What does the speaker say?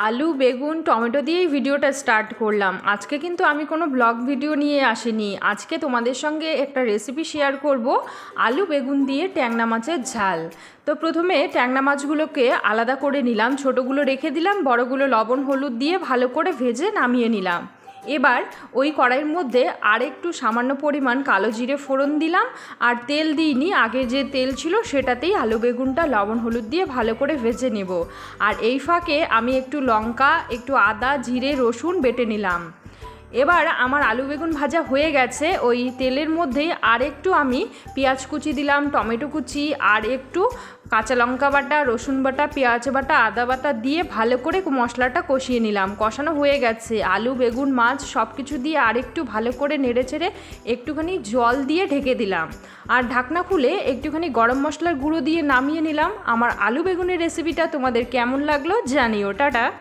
আলু বেগুন টমেটো দিয়েই ভিডিওটা স্টার্ট করলাম। আজকে কিন্তু আমি কোনো ব্লগ ভিডিও নিয়ে আসিনি। আজকে তোমাদের সঙ্গে একটা রেসিপি শেয়ার করব, আলু বেগুন দিয়ে ট্যাংরা মাছের ঝাল। তো প্রথমে ট্যাংরা মাছগুলোকে আলাদা করে নিলাম, ছোটোগুলো রেখে দিলাম, বড়গুলো লবণ হলুদ দিয়ে ভালো করে ভেজে নামিয়ে নিলাম। এবার ওই কড়াইয়ের মধ্যে আর একটু সামান্য পরিমাণ কালো জিরে ফোড়ন দিলাম, আর তেল দিইনি, আগে যে তেল ছিল সেটাতেই আলু বেগুনটা লবণ হলুদ দিয়ে ভালো করে ভেজে নেব। আর এই ফাঁকে আমি একটু লঙ্কা, একটু আদা, জিরে, রসুন বেটে নিলাম। এবার আমার আলু বেগুন ভাজা হয়ে গেছে। ওই তেলের মধ্যেই আর একটু আমি পেঁয়াজ কুচি দিলাম, টমেটো কুচি, আর একটু কাঁচা লঙ্কা বাটা, রসুন বাটা, পেঁয়াজ বাটা, আদা বাটা দিয়ে ভালো করে মশলাটা কষিয়ে নিলাম। কষানো হয়ে গেছে, আলু বেগুন মাছ সব কিছু দিয়ে আর একটু ভালো করে নেড়ে চেড়ে একটুখানি জল দিয়ে ঢেকে দিলাম। আর ঢাকনা খুলে একটুখানি গরম মশলার গুঁড়ো দিয়ে নামিয়ে নিলাম। আমার আলু বেগুনের রেসিপিটা তোমাদের কেমন লাগলো জানিও। টাটা।